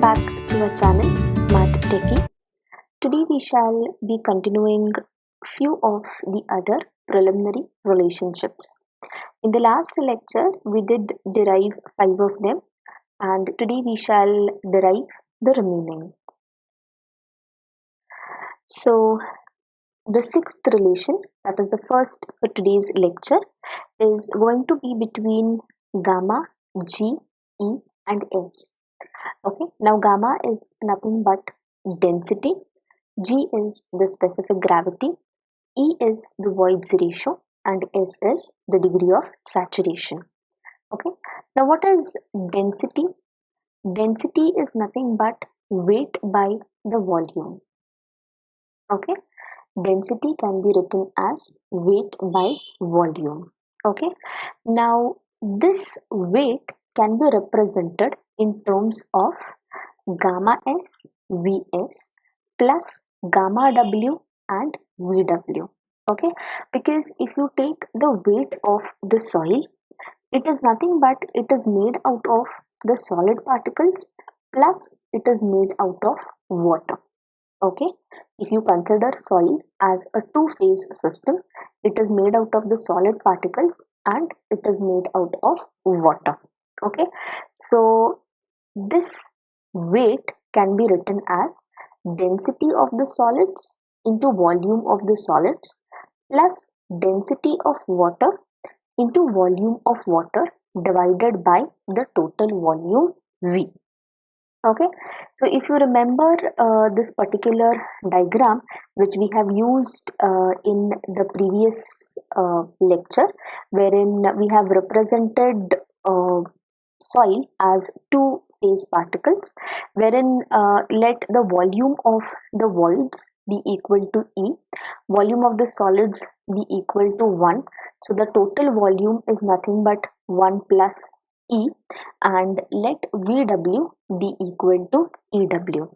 back to our channel Smart Techie. Today we shall be continuing few of the other preliminary relationships. In the last lecture we did derive 5 of them, and today we shall derive the remaining. So the sixth relation, that is the first for today's lecture, is going to be between gamma, G, E and S. Okay, now gamma is nothing but density, G is the specific gravity, E is the Voigt's ratio, and S is the degree of saturation. Okay, now what is density? Density is nothing but weight by the volume. Okay, density can be written as weight by volume. Okay, now this weight can be represented in terms of gamma S Vs plus gamma W and Vw. Okay, because if you take the weight of the soil, it is nothing but it is made out of the solid particles plus it is made out of water. Okay, if you consider soil as a two-phase system, it is made out of the solid particles and it is made out of water. Okay, so this weight can be written as density of the solids into volume of the solids plus density of water into volume of water divided by the total volume V. Okay, so if you remember this particular diagram which we have used in the previous lecture, wherein we have represented soil as two phase particles, wherein let the volume of the voids be equal to E, volume of the solids be equal to 1, so the total volume is nothing but 1 plus E, and let VW be equal to EW.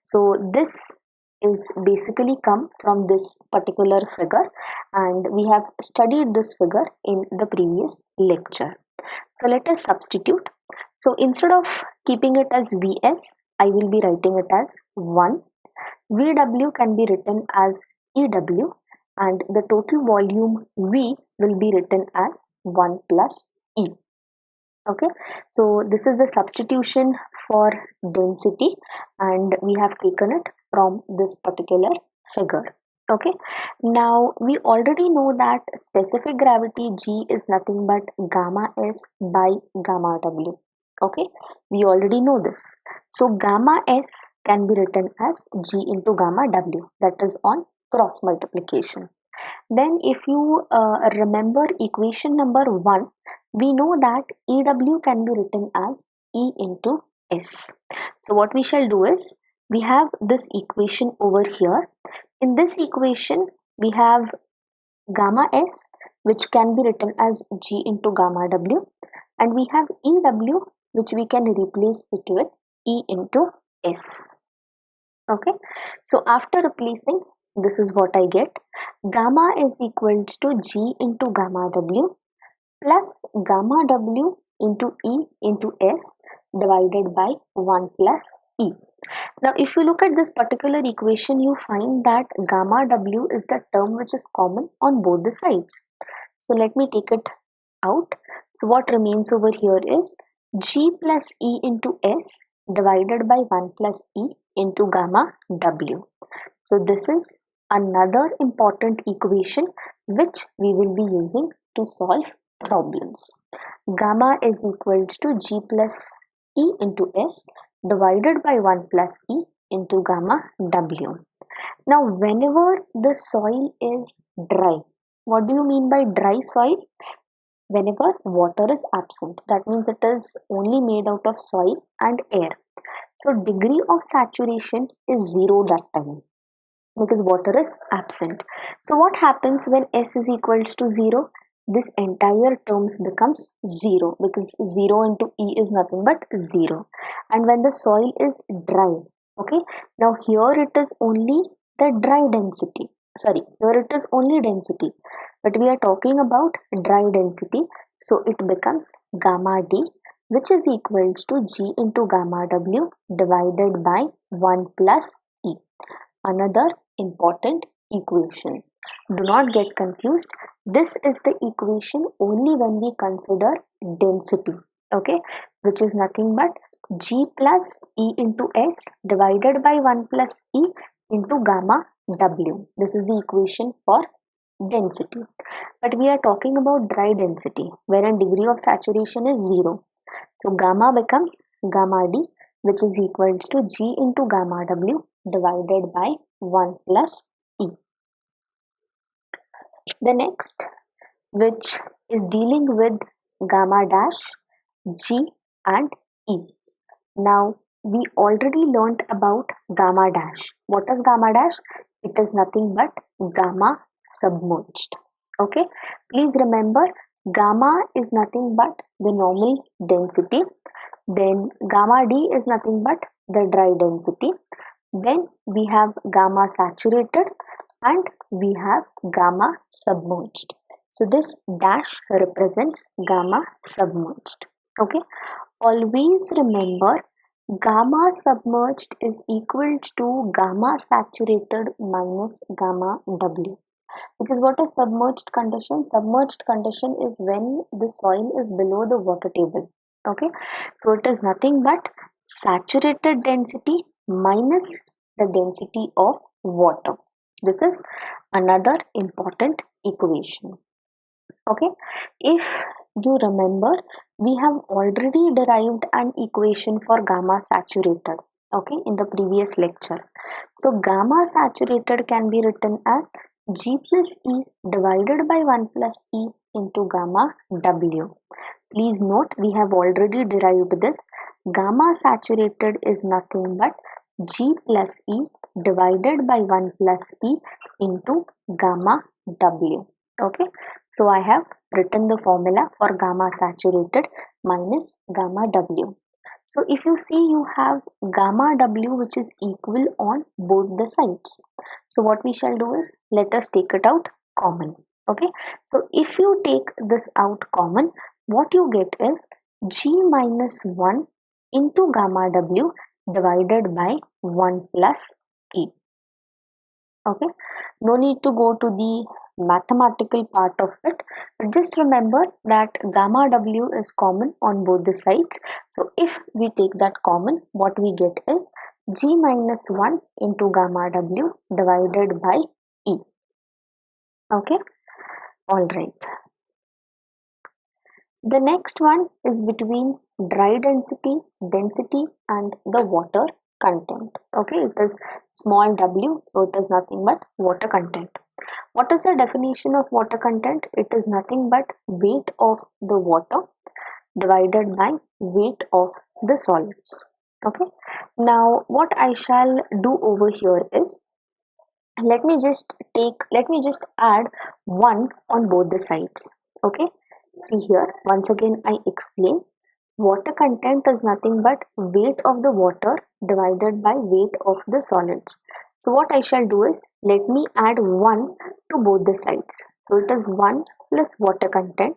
So this is basically come from this particular figure, and we have studied this figure in the previous lecture. So let us substitute. So instead of keeping it as Vs, I will be writing it as 1. Vw can be written as EW, and the total volume V will be written as 1 plus E. Okay, so this is the substitution for density, and we have taken it from this particular figure. Okay, now we already know that specific gravity G is nothing but gamma S by gamma W. Okay, we already know this. So gamma S can be written as G into gamma W, that is on cross multiplication. Then if you remember equation number 1, we know that EW can be written as E into S. So what we shall do is, we have this equation over here. In this equation, we have gamma S, which can be written as G into gamma W, and we have EW, which we can replace it with E into S. Okay, so after replacing, this is what I get. Gamma is equal to G into gamma W plus gamma W into E into S divided by 1 plus E. Now if you look at this particular equation, you find that gamma W is the term which is common on both the sides. So let me take it out. So what remains over here is G plus E into S divided by 1 plus E into gamma W. So this is another important equation which we will be using to solve problems. Gamma is equal to G plus E into S divided by 1 plus E into gamma W. Now whenever the soil is dry, what do you mean by dry soil? Whenever water is absent, that means it is only made out of soil and air. So degree of saturation is 0 that time, because water is absent. So what happens when S is equals to 0? This entire terms becomes 0, because 0 into E is nothing but 0. And when the soil is dry, okay, now here it is only the dry density. Sorry, here it is only density, but we are talking about dry density. So it becomes gamma D, which is equals to G into gamma W divided by 1 plus E. Another important equation. Do not get confused. This is the equation only when we consider density, okay, which is nothing but G plus E into S divided by 1 plus E into gamma W. This is the equation for density. But we are talking about dry density, wherein degree of saturation is 0. So gamma becomes gamma D, which is equals to G into gamma W divided by 1 plus E. The next, which is dealing with gamma dash, G and E. Now we already learnt about gamma dash. What is gamma dash? It is nothing but gamma submerged. Okay, please remember, gamma is nothing but the normal density, then gamma D is nothing but the dry density, then we have gamma saturated and we have gamma submerged. So this dash represents gamma submerged. Okay, always remember, gamma submerged is equal to gamma saturated minus gamma W. Because what is submerged condition? Submerged condition is when the soil is below the water table. Okay, so it is nothing but saturated density minus the density of water. This is another important equation. Okay, if you remember, we have already derived an equation for gamma saturated, okay, in the previous lecture. So gamma saturated can be written as G plus E divided by 1 plus E into gamma W. Please note, we have already derived this. Gamma saturated is nothing but G plus E divided by 1 plus E into gamma W. Okay, so I have written the formula for gamma saturated minus gamma W. So if you see, you have gamma W which is equal on both the sides. So what we shall do is, let us take it out common. Okay, so if you take this out common, what you get is G minus 1 into gamma W divided by 1 plus E. Okay, no need to go to the mathematical part of it, but just remember that gamma W is common on both the sides. So if we take that common, what we get is G minus 1 into gamma W divided by E. Okay, all right. The next one is between dry density, and the water content. Okay, it is small w, so it is nothing but water content. What is the definition of water content? It is nothing but weight of the water divided by weight of the solids. Okay, now what I shall do over here is, let me just add 1 on both the sides. Okay, see here, once again I explain, water content is nothing but weight of the water divided by weight of the solids. So what I shall do is, let me add 1 to both the sides. So it is 1 plus water content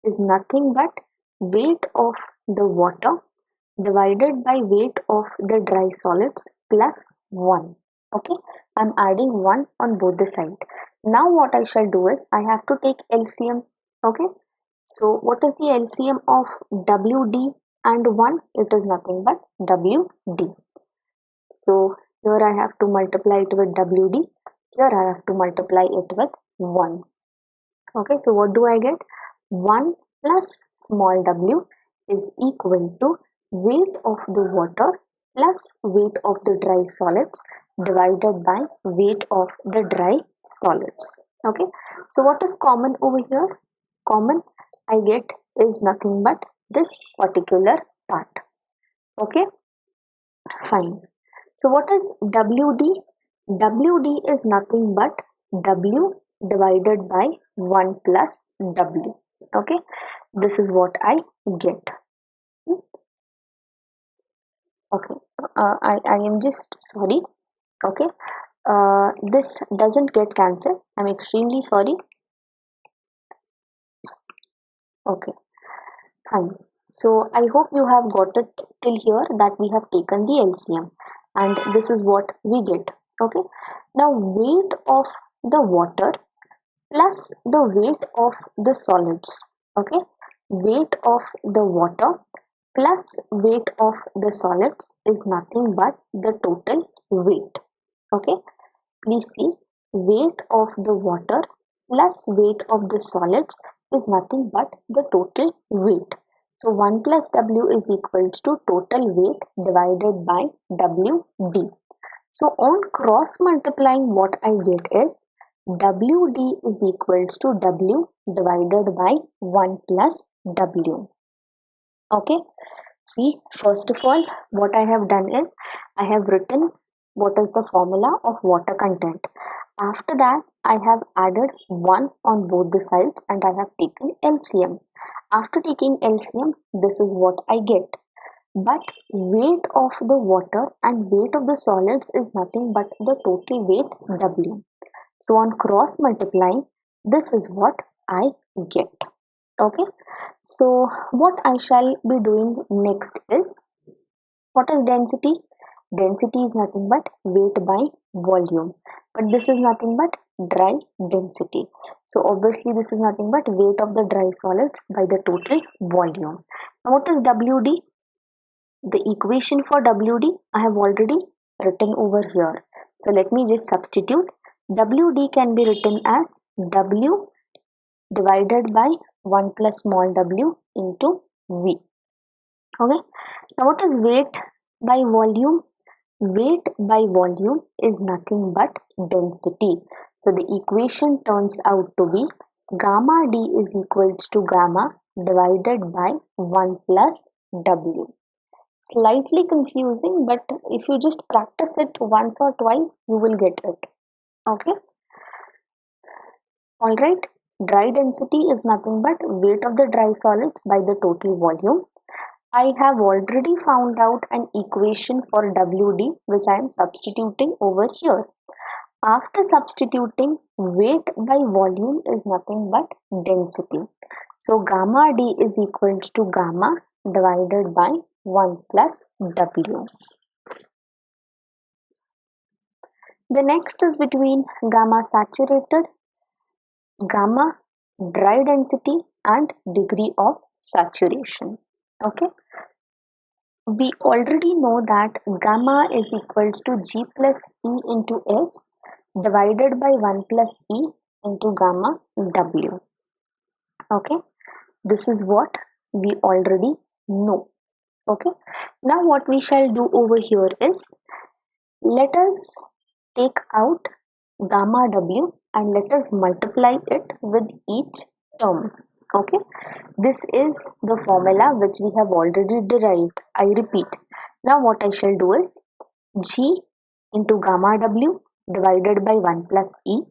is nothing but weight of the water divided by weight of the dry solids plus 1. Okay, I'm adding 1 on both the sides. Now what I shall do is, I have to take LCM. Okay, so what is the LCM of WD and 1? It is nothing but WD. So here I have to multiply it with WD. Here I have to multiply it with 1. Okay, so what do I get? 1 plus small w is equal to weight of the water plus weight of the dry solids divided by weight of the dry solids. Okay, so what is common over here? Common I get is nothing but this particular part. Okay, fine. So what is WD? WD is nothing but W divided by 1 plus W. Okay, this is what I get. Okay, I am just sorry. Okay, this doesn't get cancelled. I'm extremely sorry. Okay, fine. So I hope you have got it till here that we have taken the LCM and this is what we get. Okay. Now weight of the water plus the weight of the solids. Okay. Weight of the water plus weight of the solids is nothing but the total weight. Okay. Please see, weight of the water plus weight of the solids is nothing but the total weight. So 1 plus W is equals to total weight divided by WD. So on cross multiplying, what I get is WD is equals to W divided by 1 plus W. Okay. See, first of all, what I have done is I have written what is the formula of water content. After that, I have added 1 on both the sides and I have taken LCM. After taking LCM, this is what I get. But weight of the water and weight of the solids is nothing but the total weight W. So on cross multiplying, this is what I get. Okay. So what I shall be doing next is, what is density? Density is nothing but weight by volume. But this is nothing but dry density. So obviously this is nothing but weight of the dry solids by the total volume. Now what is WD? The equation for WD I have already written over here. So let me just substitute. WD can be written as W divided by 1 plus small w into V. Okay. Now what is weight by volume? Weight by volume is nothing but density. So the equation turns out to be gamma D is equals to gamma divided by 1 plus W. Slightly confusing, but if you just practice it once or twice, you will get it. Okay. Alright. Dry density is nothing but weight of the dry solids by the total volume. I have already found out an equation for WD which I am substituting over here. After substituting, weight by volume is nothing but density. So gamma D is equals to gamma divided by 1 plus W. The next is between gamma saturated, gamma dry density and degree of saturation. Okay. We already know that gamma is equals to G plus E into S divided by 1 plus E into gamma W. Okay. This is what we already know. Okay. Now what we shall do over here is, let us take out gamma W and let us multiply it with each term. Okay. This is the formula which we have already derived. I repeat. Now what I shall do is G into gamma W divided by 1 plus E,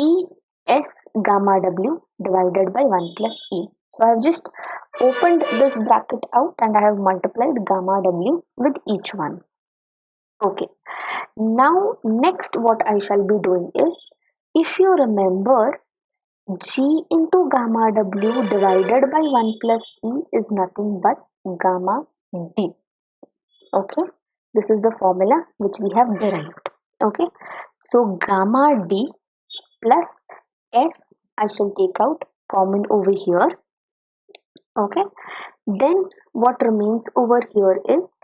E S gamma W divided by 1 plus E. So I have just opened this bracket out and I have multiplied gamma W with each one. Okay. Now next what I shall be doing is, if you remember, G into gamma W divided by 1 plus E is nothing but gamma D. Okay. This is the formula which we have derived. Okay. So gamma D plus S I shall take out common over here. Okay. Then what remains over here is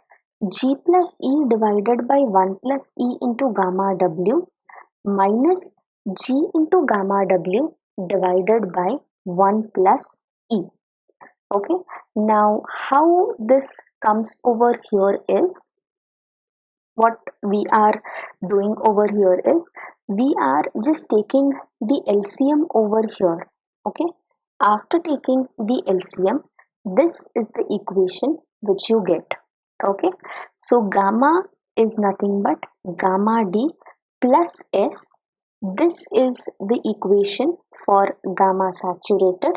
G plus E divided by 1 plus E into gamma W minus G into gamma W divided by 1 plus E. Okay. Now how this comes over here is, what we are doing over here is, we are just taking the LCM over here. Okay. After taking the LCM, this is the equation which you get. Okay. So gamma is nothing but gamma D plus S. This is the equation for gamma saturated,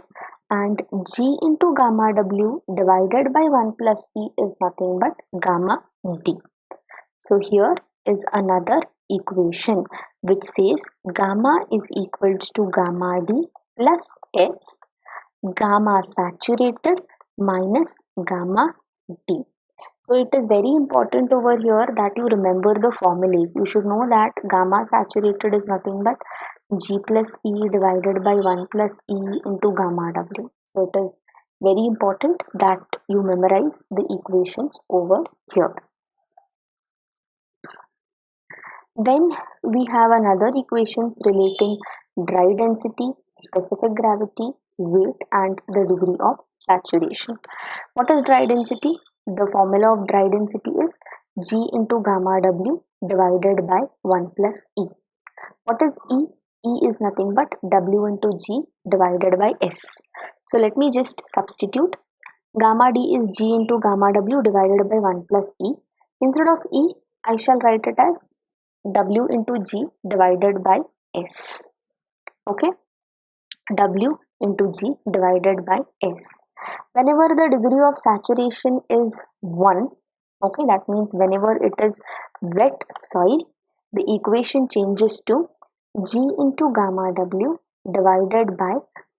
and G into gamma W divided by 1 plus E is nothing but gamma D. So here is another equation which says gamma is equals to gamma D plus S, gamma saturated minus gamma D. So it is very important over here that you remember the formulas. You should know that gamma saturated is nothing but G plus E divided by 1 plus E into gamma W. So it is very important that you memorize the equations over here. Then we have another equations relating dry density, specific gravity, weight and the degree of saturation. What is dry density? The formula of dry density is G into gamma W divided by 1 plus E. What is E? E is nothing but W into G divided by S. So let me just substitute. Gamma D is G into gamma W divided by 1 plus E. Instead of E, I shall write it as W into G divided by S. Okay, W into G divided by S. Whenever the degree of saturation is 1, okay, that means whenever it is wet soil, the equation changes to G into gamma W divided by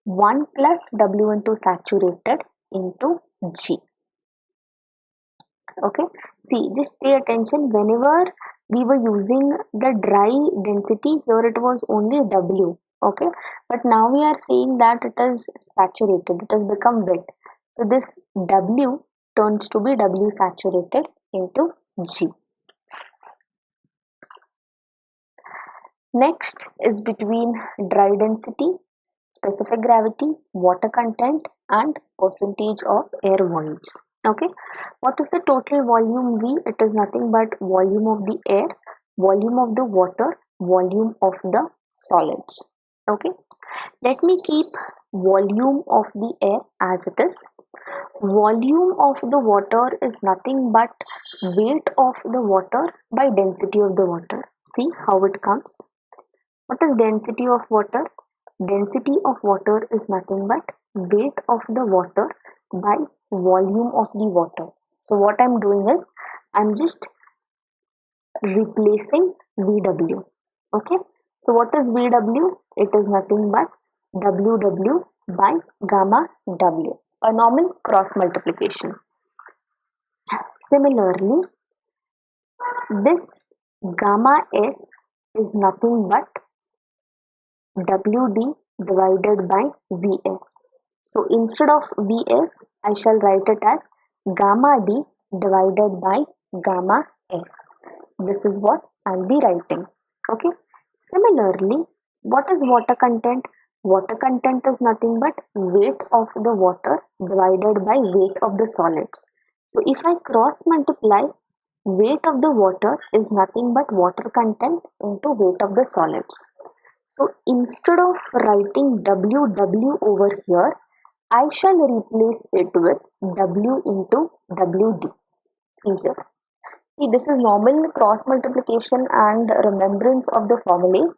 1 plus W into saturated into G. Okay, see, just pay attention. Whenever we were using the dry density, here it was only W. Okay, but now we are saying that it is saturated, it has become wet. So this W turns to be W saturated into G. Next is between dry density, specific gravity, water content and percentage of air voids. Okay, what is the total volume V? It is nothing but volume of the air, volume of the water, volume of the solids. Okay, let me keep volume of the air as it is. Volume of the water is nothing but weight of the water by density of the water. See how it comes. What is density of water? Density of water is nothing but weight of the water by volume of the water. So what I'm doing is I'm just replacing VW. Okay. So what is VW? It is nothing but WW by gamma W, a normal cross multiplication. Similarly, this gamma S is nothing but WD divided by Vs. So instead of Vs, I shall write it as gamma D divided by gamma S. This is what I'll be writing. Okay. Similarly, what is water content? Water content is nothing but weight of the water divided by weight of the solids. So if I cross multiply, weight of the water is nothing but water content into weight of the solids. So instead of writing WW over here, I shall replace it with W into WD. See here. See, this is normal cross multiplication and remembrance of the formulas.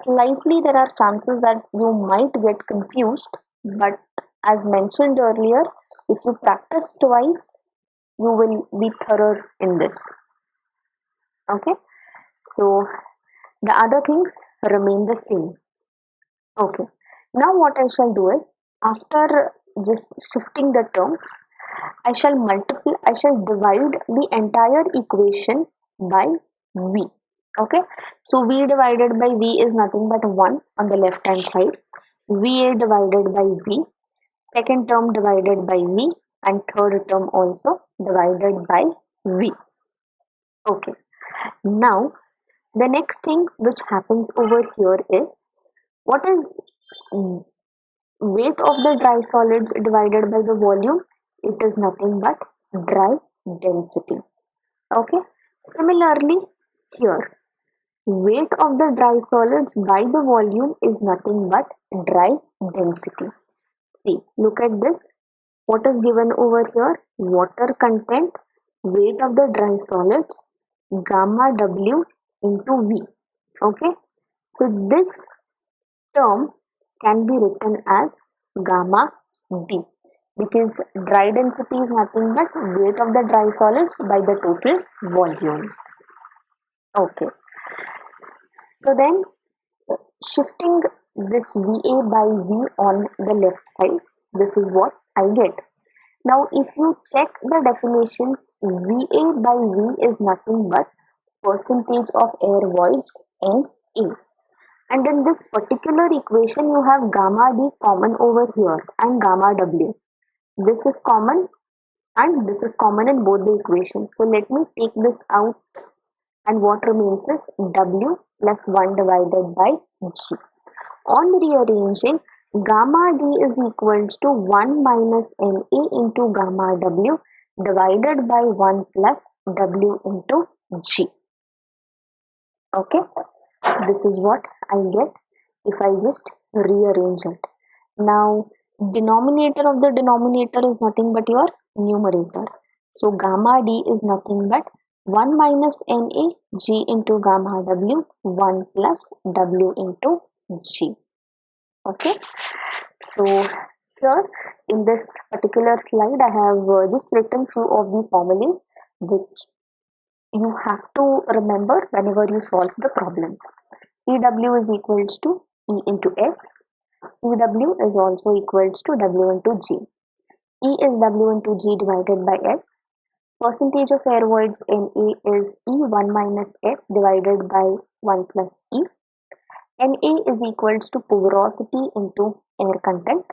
Slightly there are chances that you might get confused, but as mentioned earlier, if you practice twice, you will be thorough in this. Okay. So the other things remain the same. Okay. Now what I shall do is, after just shifting the terms, I shall divide the entire equation by V. Okay. So V divided by V is nothing but 1 on the left hand side. VA divided by V. Second term divided by V. And third term also divided by V. Okay. Now the next thing which happens over here is, what is weight of the dry solids divided by the volume? It is nothing but dry density. Okay. Similarly, here, weight of the dry solids by the volume is nothing but dry density. See, look at this. What is given over here? Water content, weight of the dry solids, gamma W into V. Okay. So this term can be written as gamma D, because dry density is nothing but weight of the dry solids by the total volume. Okay. So then, shifting this VA by V on the left side, this is what I get. Now if you check the definitions, VA by V is nothing but percentage of air voids NA. And in this particular equation, you have gamma D common over here and gamma W. This is common and this is common in both the equations. So let me take this out, and what remains is W plus 1 divided by G. On rearranging, gamma D is equals to 1 minus NA into gamma W divided by 1 plus W into G. Okay, this is what I get if I just rearrange it. Now, denominator of the denominator is nothing but your numerator. So, gamma D is nothing but 1 minus NA G into gamma W 1 plus W into G. Okay, so here in this particular slide I have just written few of the formulas which you have to remember whenever you solve the problems. EW is equals to E into S. EW is also equals to W into G. E is W into G divided by S. Percentage of air voids in A is E1 minus S divided by 1 plus E. Na is equals to porosity into air content.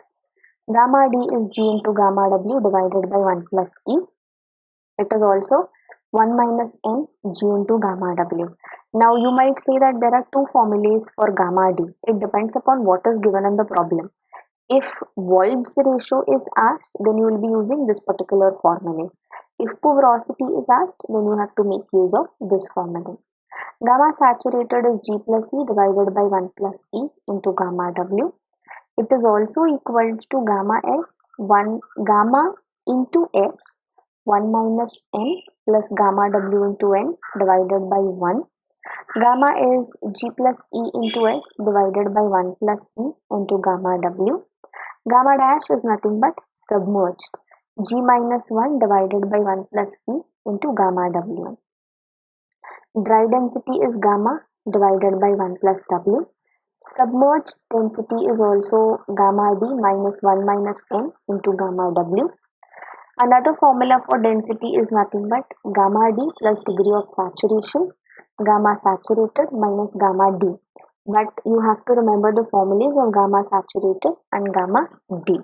Gamma D is G into gamma W divided by 1 plus E. It is also 1 minus N G into gamma W. Now you might say that there are two formulas for gamma D. It depends upon what is given in the problem. If voids ratio is asked, then you will be using this particular formula. If porosity is asked, then you have to make use of this formula. Gamma saturated is G plus E divided by 1 plus E into gamma W. It is also equal to gamma S 1 gamma into S 1 minus N plus gamma W into N divided by 1. Gamma is G plus E into S divided by 1 plus E into gamma W. Gamma dash is nothing but submerged, G minus 1 divided by 1 plus E into gamma W. Dry density is gamma divided by 1 plus W. Submerged density is also gamma D minus 1 minus N into gamma W. Another formula for density is nothing but gamma D plus degree of saturation, gamma saturated minus gamma D. But you have to remember the formulas of gamma saturated and gamma D.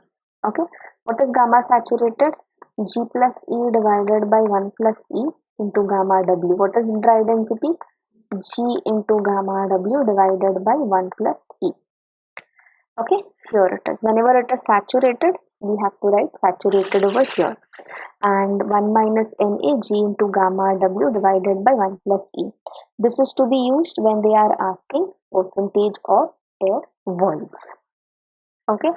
Okay, what is gamma saturated? G plus E divided by 1 plus E into gamma W. What is dry density? G into gamma W divided by 1 plus E. Okay, here it is. Whenever it is saturated, we have to write saturated over here. And 1 minus NaG into gamma W divided by 1 plus E. This is to be used when they are asking percentage of air voids. Okay,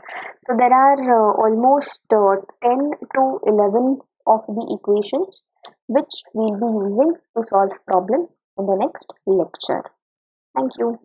so there are almost 10 to 11 of the equations which we'll be using to solve problems in the next lecture. Thank you.